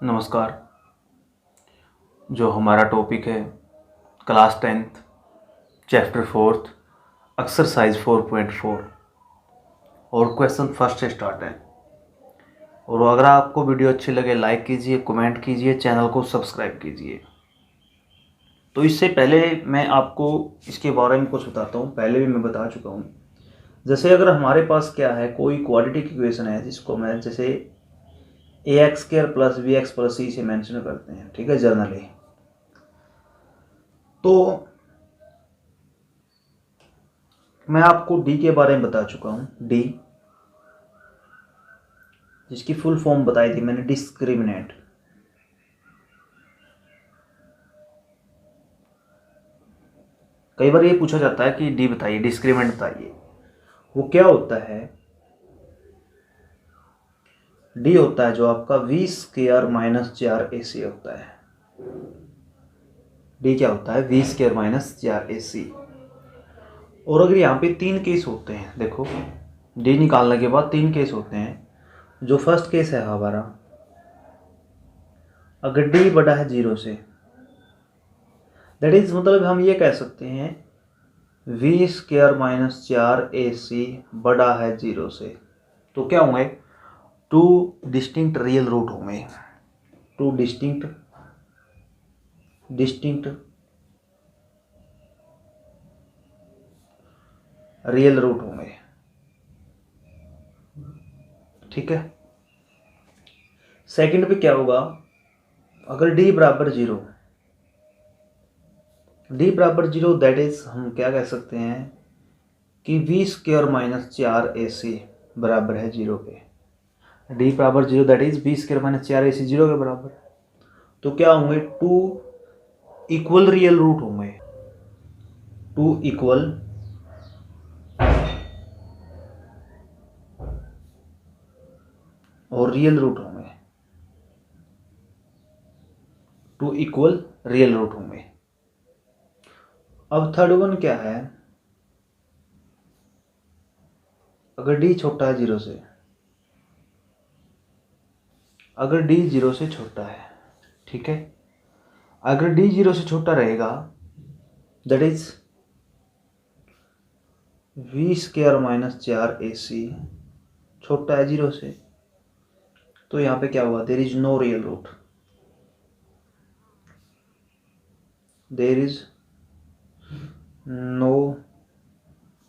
नमस्कार। जो हमारा टॉपिक है class 10th chapter 4th exercise 4.4 और क्वेश्चन फर्स्ट से स्टार्ट है। और अगर आपको वीडियो अच्छी लगे लाइक कीजिए, कमेंट कीजिए, चैनल को सब्सक्राइब कीजिए। तो इससे पहले मैं आपको इसके बारे में कुछ बताता हूँ। पहले भी मैं बता चुका हूँ। जैसे अगर हमारे पास क्या है, कोई क्वाड्रेटिक इक्वेशन है जिसको मैं जैसे ax² plus bx plus c से मेंशन करते हैं, ठीक है, जनरली। तो मैं आपको डी के बारे में बता चुका हूँ। डी जिसकी फुल फॉर्म बताई थी मैंने, डिस्क्रिमिनेंट। कई बार ये पूछा जाता है कि डी बताइए, डिस्क्रिमिनेंट बताइए। वो क्या होता है? डी होता है जो आपका v² माइनस 4ac होता है। डी क्या होता है? v² minus 4ac। और अगर यहाँ पे 3 केस होते हैं, देखो डी निकालने के बाद 3 केस होते हैं। जो फर्स्ट केस है हमारा, अगर डी बड़ा है 0 से, दैट इज मतलब हम ये कह सकते हैं v² माइनस 4ac बड़ा है 0 से, तो क्या होंगे? 2 डिस्टिंक्ट रियल रूट होंगे। 2 डिस्टिंक्ट रियल रूट होंगे, ठीक है। सेकंड पे क्या होगा? अगर d बराबर 0, दैट इज हम क्या कह सकते हैं कि v² माइनस 4ac बराबर है 0 पे। d बराबर 0 that is v² minus 4ac 0 के बराबर। तो क्या होंगे? 2 इक्वल रियल रूट होंगे। 2 इक्वल और रियल रूट होंगे। 2 इक्वल रियल रूट होंगे। अब थर्ड वन क्या है? अगर d छोटा है 0 से, अगर d 0 से छोटा है, ठीक है, अगर d 0 से छोटा रहेगा, that is v² minus 4ac छोटा है 0 से, तो यहाँ पे क्या हुआ? There is no real root. There is no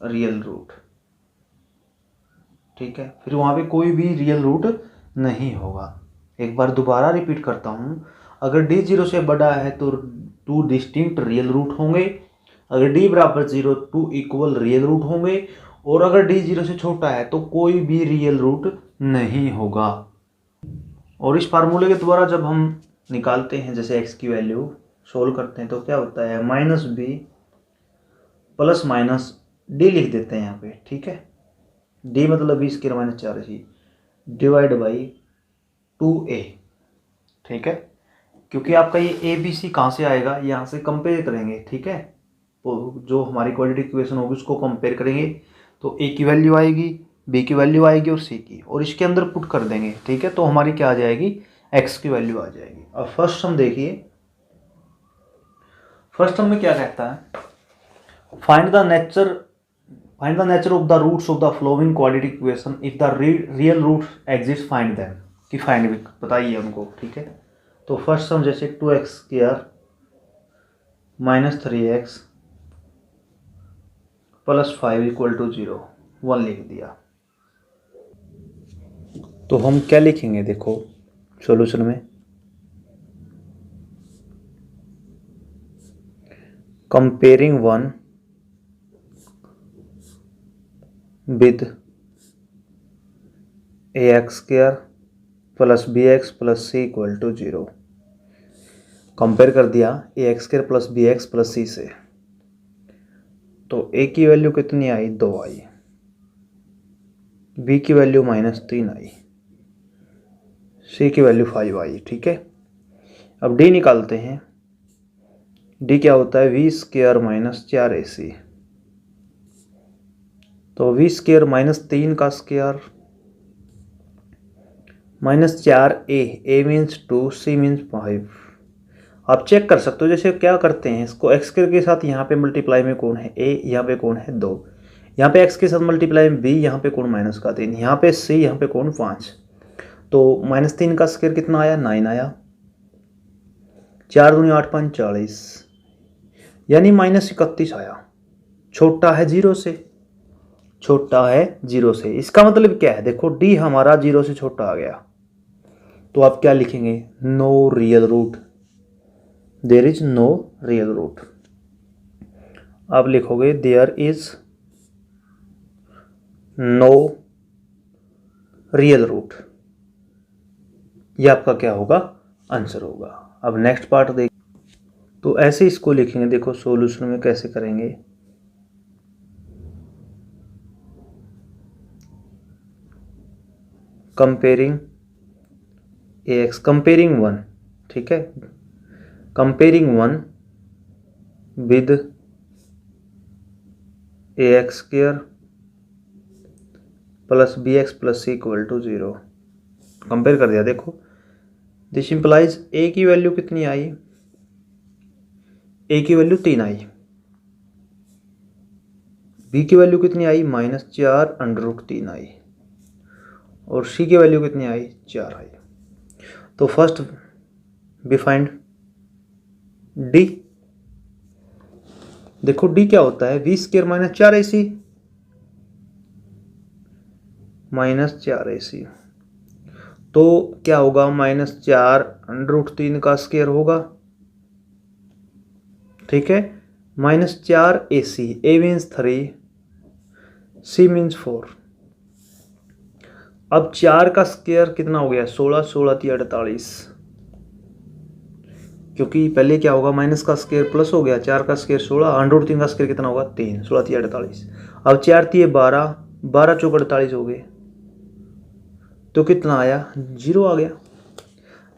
real root, ठीक है। फिर वहाँ पे कोई भी रियल रूट नहीं होगा। एक बार दोबारा रिपीट करता हूँ। अगर d 0 से बड़ा है तो 2 डिस्टिंक्ट रियल रूट होंगे। अगर d बराबर 0, 2 इक्वल रियल रूट होंगे। और अगर d 0 से छोटा है तो कोई भी रियल रूट नहीं होगा। और इस फार्मूले के द्वारा जब हम निकालते हैं, जैसे x की वैल्यू सोल्व करते हैं, तो क्या होता है? Minus b plus minus d लिख देते हैं यहाँ पे, ठीक है। d मतलब v² minus 4ac divide by 2a, ठीक है। क्योंकि आपका ये ए बी सी कहाँ से आएगा? यहाँ से कंपेयर करेंगे, ठीक है। तो जो हमारी क्वाड्रेटिक इक्वेशन होगी उसको कंपेयर करेंगे, तो ए की वैल्यू आएगी, बी की वैल्यू आएगी और सी की, और इसके अंदर पुट कर देंगे, ठीक है। तो हमारी क्या आ जाएगी? एक्स की वैल्यू आ जाएगी। अब फर्स्ट सम देखिए। फर्स्ट सम में क्या कहता है? Find the nature of the roots of the flowing quadratic equation if the real roots exist, find them. कि फाइंड भी बताइए उनको, ठीक है। तो फर्स्ट सम जैसे 2x² minus 3x plus 5 equal to 0, 1 लिख दिया। तो हम क्या लिखेंगे? देखो सॉल्यूशन में, comparing 1 with ax² plus bx plus c equal to 0। Compare कर दिया ax² plus bx plus c से, तो a की वैल्यू कितनी आई? 2 आई, b की वैल्यू -3 आई, c की वैल्यू 5 आई, ठीक है। अब d निकालते हैं। d क्या होता है? v² minus 4ac। तो v² माइनस 3 का square -4a means 2, c means 5। आप चेक कर सकते हो, जैसे क्या करते हैं इसको एक्स के साथ यहाँ पे मल्टीप्लाई में कौन है a, यहाँ पे कौन है 2, यहाँ पे x के साथ मल्टीप्लाई में b, यहाँ पे कौन -3, यहाँ पे c, यहाँ पे कौन 5। तो -3 का स्क्वायर कितना आया 9 आया, 4 दूनी 8 5 40, यानी -31 आया। छोटा है 0 से, छोटा है 0 से। इसका मतलब क्या है, देखो d हमारा 0 से छोटा आ गया, तो आप क्या लिखेंगे, no real root, there is no real root. आप लिखोगे there is no real root, ये आपका क्या होगा, आंसर होगा। अब नेक्स्ट पार्ट देख, तो ऐसे इसको लिखेंगे, देखो सॉल्यूशन में कैसे करेंगे। कंपेयरिंग ax, कंपेयरिंग 1, ठीक है, comparing 1 with ax square plus bx plus c equal to 0। Compare कर दिया, देखो दिस इंप्लाइज a की वैल्यू कितनी आई, a की वैल्यू 3 आई, b की वैल्यू कितनी आई -4√3 आई, और c की वैल्यू कितनी आई 4 आई। तो फर्स्ट वी फाइंड d। देखो d क्या होता है, v स्क्वायर -4ac -4ac, तो क्या होगा -4√3 का स्क्वायर होगा, ठीक है, -4ac, a means 3, c means 4। अब 4 का स्क्वायर कितना हो गया 16, 16 × 48, क्योंकि पहले क्या होगा माइनस का स्क्वायर प्लस हो गया, 4 का स्क्वायर 16, 1√3 का स्क्वायर कितना होगा 3, 16 × 48। अब 4 × 12, 12 × 4 = 48 हो गए, तो कितना आया 0 आ गया।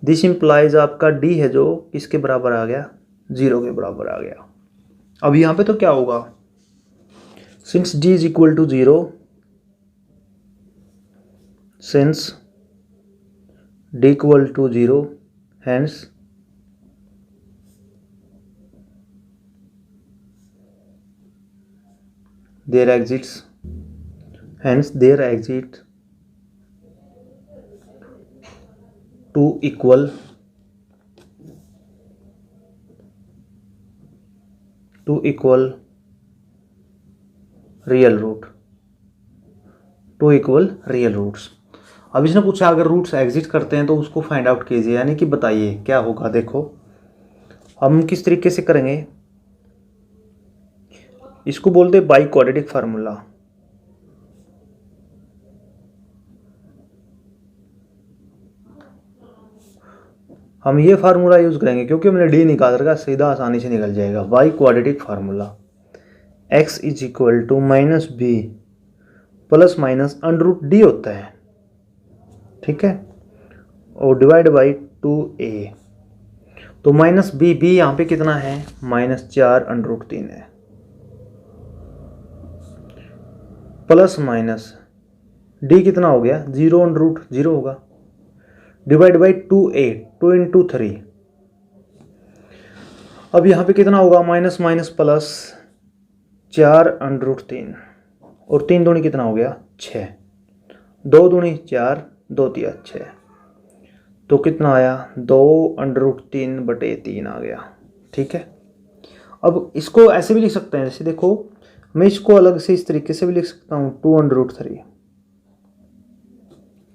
दिस इंप्लाइज आपका d है जो किसके बराबर आ गया, 0 के बराबर आ गया। अब यहाँ पे तो क्या होगा, since d is equal to 0, since d equal to 0, hence there exits two equal real root, 2 equal real roots. अब इसने पूछा अगर रूट्स एग्जिट करते हैं तो उसको फाइंड आउट कीजिए, यानी कि बताइए क्या होगा। देखो हम किस तरीके से करेंगे, इसको बोलते हैं बाई क्वाड्रेटिक फार्मूला। हम ये फार्मूला यूज करेंगे क्योंकि हमने डी निकाल रखा, सीधा आसानी से निकल जाएगा। By quadratic formula, x is equal to -b plus minus √d होता है, ठीक है, और डिवाइड बाई 2a। तो -b यहाँ पे कितना है -4√3 है, प्लस माइनस d कितना हो गया 0√0 होगा, डिवाइड बाई 2a, 2 × 3। अब यहाँ पे कितना होगा माइनस माइनस प्लस 4√3, और 3 दूनी कितना हो गया 6, 2 दूनी 4, 2 × 6, तो कितना आया 2√3/3 आ गया, ठीक है। अब इसको ऐसे भी लिख सकते हैं, जैसे देखो मैं इसको अलग से इस तरीके से भी लिख सकता हूँ 2√3,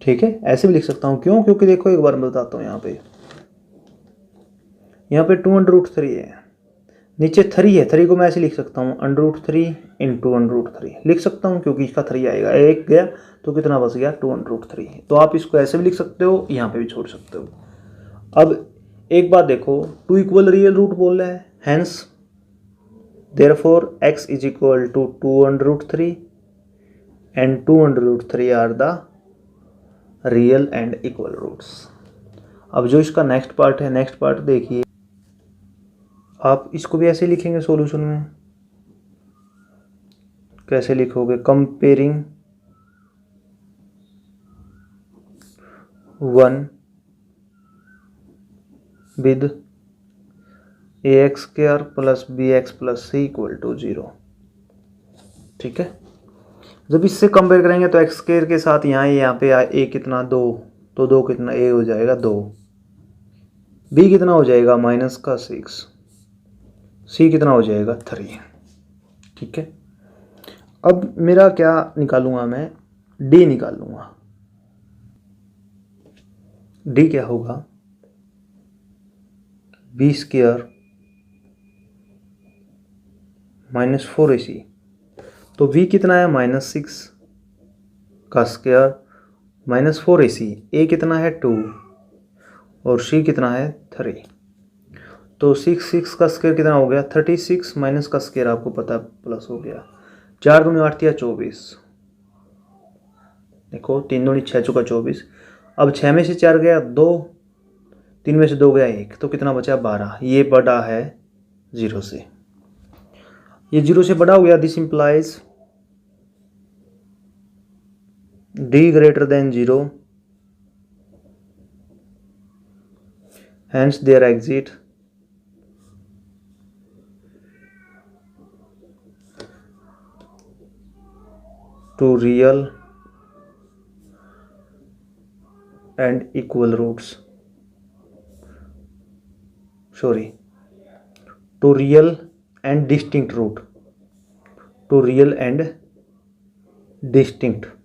ठीक है, ऐसे भी लिख सकता हूँ। क्यों, क्योंकि देखो एक बार मैं बताता हूँ, यहाँ पे 2√3 है, नीचे 3 है, 3 को मैं ऐसे लिख सकता हूँ √3 × √3 लिख सकता हूँ, क्योंकि इसका 3 आएगा, एक गया तो कितना बच गया 2√3। तो आप इसको ऐसे भी लिख सकते हो, यहाँ पे भी छोड़ सकते हो। अब एक बात देखो, 2 इक्वल रियल रूट बोल रहा है, hence therefore x is equal to 2√3 and 2√3 are the real and equal roots. अब जो इसका नेक्स्ट पार्ट है, नेक्स्ट पार्ट देखिए, आप इसको भी ऐसे लिखेंगे सॉल्यूशन में, कैसे लिखोगे, comparing 1 with ax square plus bx plus c equal to 0। ठीक है, जब इससे कंपेयर करेंगे तो एक्स स्क्वायर के साथ यहाँ पे a कितना 2, तो 2 कितना a हो जाएगा 2, b कितना हो जाएगा -6, c कितना हो जाएगा 3। ठीक है, अब मेरा क्या निकालूंगा मैं, d निकालूंगा। d क्या होगा, b स्क्वायर -4ac, तो v कितना है -6 का स्क्वायर -4ac, a कितना है 2 और c कितना है 3, तो 6 का स्क्वायर कितना हो गया 36 माइनस का स्क्वायर आपको पता है प्लस हो गया, 4 दूनी 8 या 24, देखो 3 दूनी 6 चौका 24। अब 6 में से 4 गया 2, 3 में से 2 गया 1, तो कितना बचा 12। ये बड़ा है 0 से, ये 0 से बड़ा हो गया। This implies d greater than 0, hence their exit to real and equal roots, sorry, to real and distinct root, to real and distinct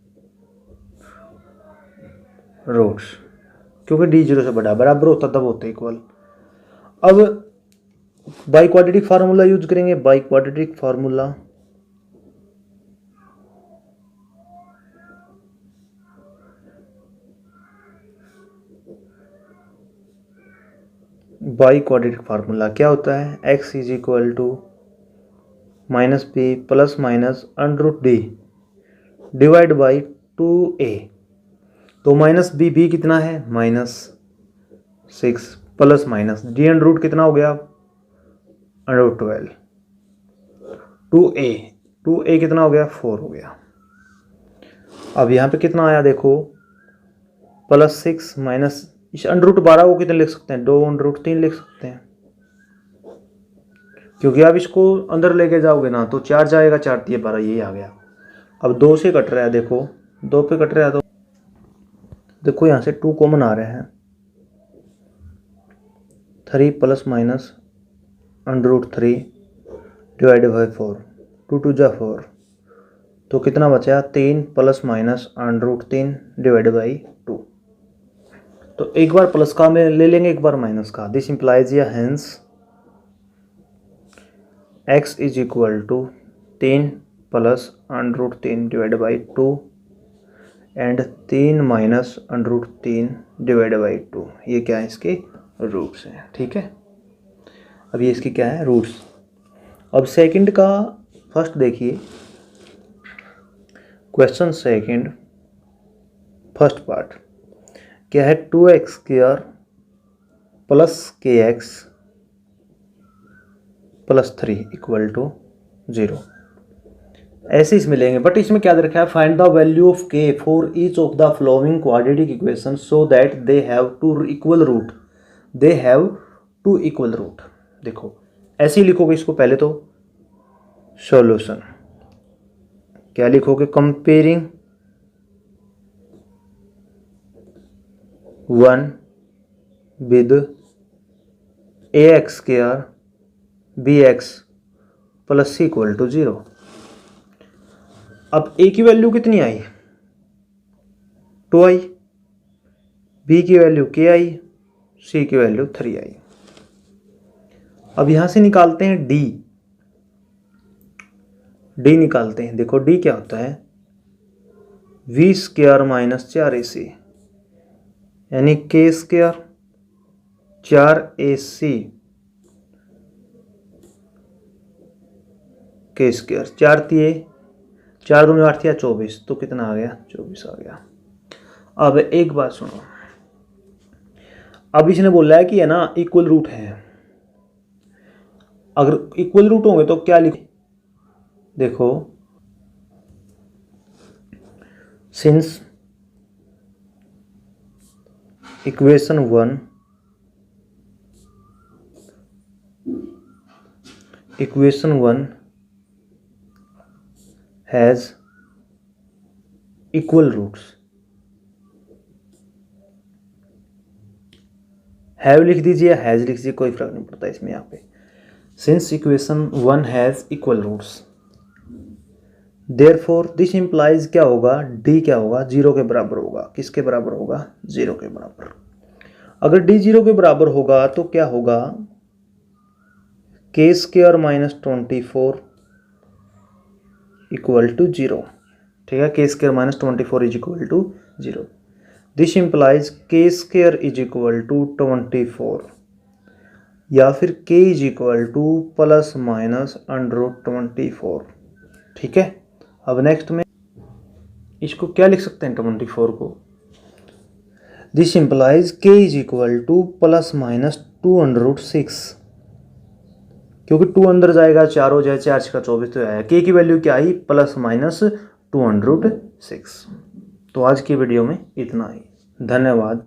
roots, क्योंकि d 0 से बड़ा बराबर होता तब होता इक्वल। अब बाई क्वाड्रेटिक फार्मूला यूज करेंगे, बाई क्वाड्रेटिक फार्मूला क्या होता है, x is equal to -b plus minus √d divide by 2a, तो -b कितना है -6 प्लस माइनस d अंडर रूट कितना हो गया √12, 2a कितना हो गया 4 हो गया। अब यहाँ पे कितना आया देखो +6 माइनस इस √12 को कितने लिख सकते हैं 2 √3 लिख सकते हैं, क्योंकि आप इसको अंदर लेके जाओगे ना तो 4 जाएगा 4 3 12, यही आ गया। अब 2 से कट रहा है, देखो 2 पे कट रहा है तो देखो यहाँ से 2 कॉमन आ रहे हैं, 3 प्लस माइनस √3 डिवाइड बाई 4, 2 2 जा 4, तो कितना बचा 3 प्लस माइनस √3 डिवाइड बाई 2। तो एक बार प्लस का में ले लेंगे, एक बार माइनस का। दिस इंप्लाइज या hence x is equal to 3 plus √3 divide by 2 and 3 minus √3 divide by 2, ये क्या है इसके रूट्स हैं। ठीक है, अब ये इसकी क्या है रूट्स। अब सेकंड का फर्स्ट देखिए, क्वेश्चन सेकंड फर्स्ट पार्ट क्या है, 2x square plus kx plus 3 equal to 0, ऐसे इसमें लेंगे। बट इसमें क्या दे रखा है, find the value of k for each of the flowing quadratic equation so that they have two equal root, they have two equal root. देखो ऐसे ही लिखोगे इसको, पहले तो सॉल्यूशन क्या लिखोगे, comparing 1 with ax square bx plus c equal to 0। अब a की वैल्यू कितनी आई 2 आई, b की वैल्यू k आई, c की वैल्यू 3 आई। अब यहां से निकालते हैं d निकालते हैं। देखो d क्या होता है, v स्क्वायर माइनस 4ac यानी k square 4ac k square, 4 दूनी 8 या 24, तो कितना आ गया 24 आ गया। अब एक बात सुनो, अब इसने बोला है कि है ना इक्वल रूट है, अगर इक्वल रूट होंगे तो क्या लिख, देखो since equation one has equal roots. Have लिख दीजिए, हैज़ लिख दीजिए, कोई फर्क नहीं पड़ता इसमें यहाँ पे। Since equation one has equal roots, therefore this implies क्या होगा, डी क्या होगा, जीरो के बराबर होगा। किसके बराबर होगा, जीरो के बराबर। अगर डी जीरो के बराबर होगा तो क्या होगा, k square minus 24 equal to zero. ठीक है, k square minus 24 is equal to zero. This implies k square is equal to 24 या फिर k is equal to plus minus √24। ठीक है, अब नेक्स्ट में इसको क्या लिख सकते हैं 24 को, दिस इम्प्लाइज के is equal to plus minus 2√6, क्योंकि 2 अंदर जाएगा 4 हो जाए, 4 का 24 तो आया। के की वैल्यू क्या आई, प्लस माइनस 206। तो आज की वीडियो में इतना ही, धन्यवाद।